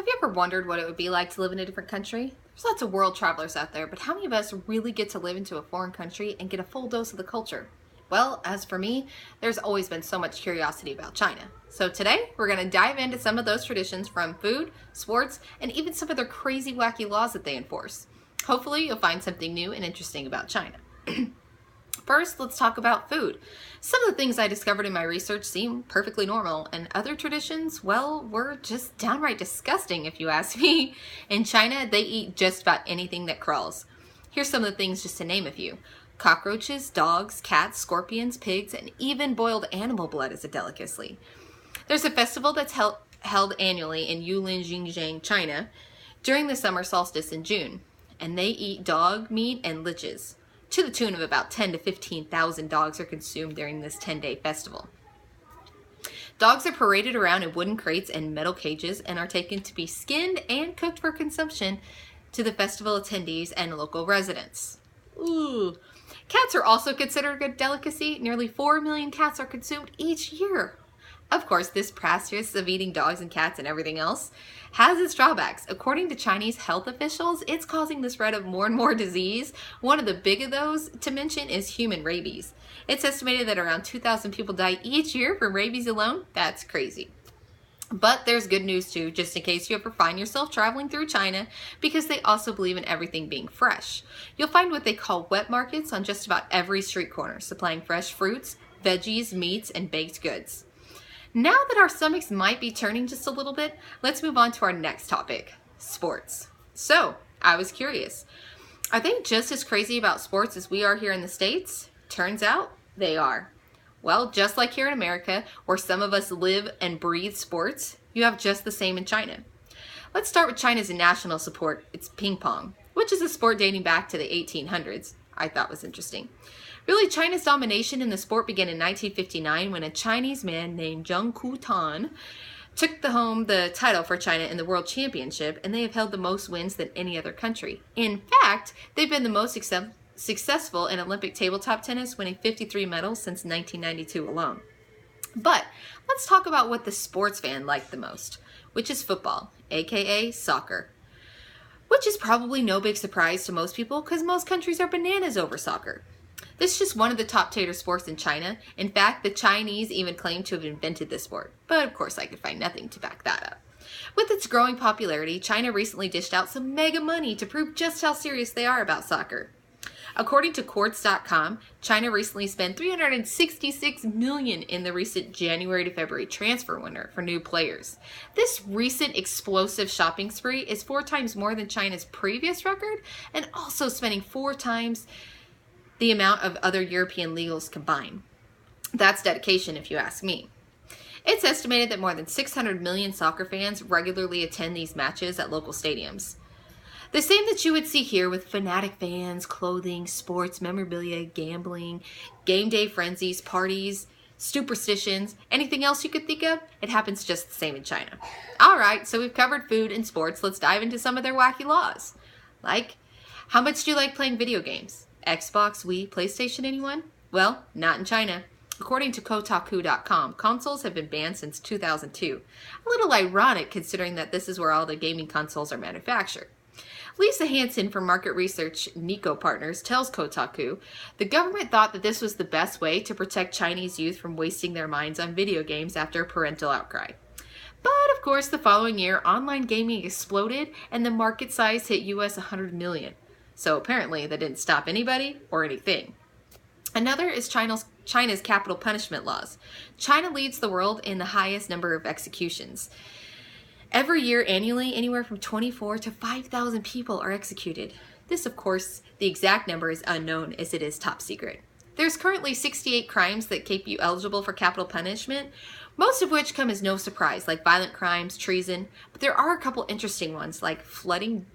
Have you ever wondered what it would be like to live in a different country? There's lots of world travelers out there, but how many of us really get to live into a foreign country and get a full dose of the culture? Well, as for me, there's always been so much curiosity about China. So today, we're going to dive into some of those traditions from food, sports, and even some of their crazy, wacky laws that they enforce. Hopefully, you'll find something new and interesting about China. First, let's talk about food. Some of the things I discovered in my research seem perfectly normal, and other traditions, well, were just downright disgusting if you ask me. In China, they eat just about anything that crawls. Here's some of the things just to name a few. Cockroaches, dogs, cats, scorpions, pigs, and even boiled animal blood is a delicacy. There's a festival that's held annually in Yulin, Xinjiang, China, during the summer solstice in June, and they eat dog meat and liches. To the tune of about 10 to 15,000 dogs are consumed during this 10-day festival. Dogs are paraded around in wooden crates and metal cages and are taken to be skinned and cooked for consumption to the festival attendees and local residents. Ooh. Cats are also considered a delicacy. Nearly 4 million cats are consumed each year. Of course, this practice of eating dogs and cats and everything else has its drawbacks. According to Chinese health officials, it's causing the spread of more and more disease. One of the big of those to mention is human rabies. It's estimated that around 2,000 people die each year from rabies alone. That's crazy. But there's good news too, just in case you ever find yourself traveling through China, because they also believe in everything being fresh. You'll find what they call wet markets on just about every street corner, supplying fresh fruits, veggies, meats, and baked goods. Now that our stomachs might be turning just a little bit, let's move on to our next topic, sports. So, I was curious, are they just as crazy about sports as we are here in the States? Turns out, they are. Well, just like here in America, where some of us live and breathe sports, you have just the same in China. Let's start with China's national sport. It's ping pong, which is a sport dating back to the 1800s. I thought was interesting. Really, China's domination in the sport began in 1959 when a Chinese man named Zheng Kutan took home the title for China in the World Championship, and they have held the most wins than any other country. In fact, they've been the most successful in Olympic tabletop tennis, winning 53 medals since 1992 alone. But let's talk about what the sports fan liked the most, which is football, aka soccer. Which is probably no big surprise to most people because most countries are bananas over soccer. This is just one of the top tier sports in China. In fact, the Chinese even claim to have invented this sport. But of course, I could find nothing to back that up. With its growing popularity, China recently dished out some mega money to prove just how serious they are about soccer. According to Quartz.com, China recently spent $366 million in the recent January to February transfer window for new players. This recent explosive shopping spree is 4 times more than China's previous record, and also spending 4 times the amount of other European leagues combined. That's dedication, if you ask me. It's estimated that more than 600 million soccer fans regularly attend these matches at local stadiums. The same that you would see here with fanatic fans, clothing, sports, memorabilia, gambling, game day frenzies, parties, superstitions, anything else you could think of, it happens just the same in China. Alright, so we've covered food and sports. Let's dive into some of their wacky laws. Like, how much do you like playing video games? Xbox, Wii, PlayStation, anyone? Well, not in China. According to Kotaku.com, consoles have been banned since 2002. A little ironic considering that this is where all the gaming consoles are manufactured. Lisa Hansen from market research Nico Partners tells Kotaku, the government thought that this was the best way to protect Chinese youth from wasting their minds on video games after a parental outcry. But of course, the following year, online gaming exploded and the market size hit US 100 million. So apparently that didn't stop anybody or anything. Another is China's capital punishment laws. China leads the world in the highest number of executions. Every year, annually, anywhere from 24 to 5,000 people are executed. This, of course, the exact number is unknown as it is top secret. There's currently 68 crimes that keep you eligible for capital punishment, most of which come as no surprise, like violent crimes, treason, but there are a couple interesting ones like flooding,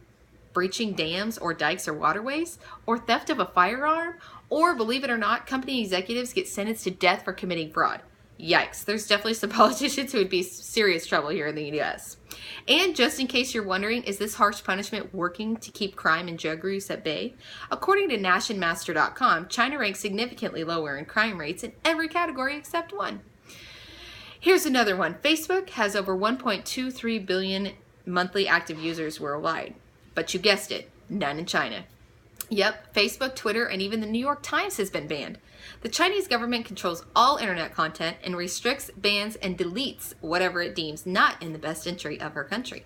breaching dams or dikes or waterways, or theft of a firearm, or, believe it or not, company executives get sentenced to death for committing fraud. Yikes, there's definitely some politicians who would be serious trouble here in the US. And just in case you're wondering, is this harsh punishment working to keep crime and drug use at bay? According to nationmaster.com, China ranks significantly lower in crime rates in every category except one. Here's another one. Facebook has over 1.23 billion monthly active users worldwide. But you guessed it, none in China. Yep, Facebook, Twitter, and even the New York Times has been banned. The Chinese government controls all internet content and restricts, bans, and deletes whatever it deems not in the best interest of her country.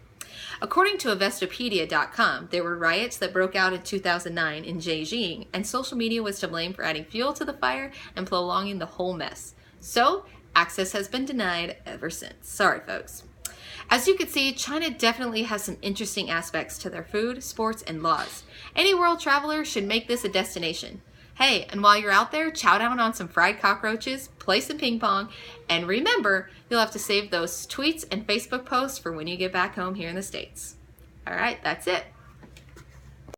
According to Investopedia.com, there were riots that broke out in 2009 in Beijing, and social media was to blame for adding fuel to the fire and prolonging the whole mess. So, access has been denied ever since. Sorry, folks. As you can see, China definitely has some interesting aspects to their food, sports, and laws. Any world traveler should make this a destination. Hey, and while you're out there, chow down on some fried cockroaches, play some ping pong, and remember, you'll have to save those tweets and Facebook posts for when you get back home here in the States. All right, that's it.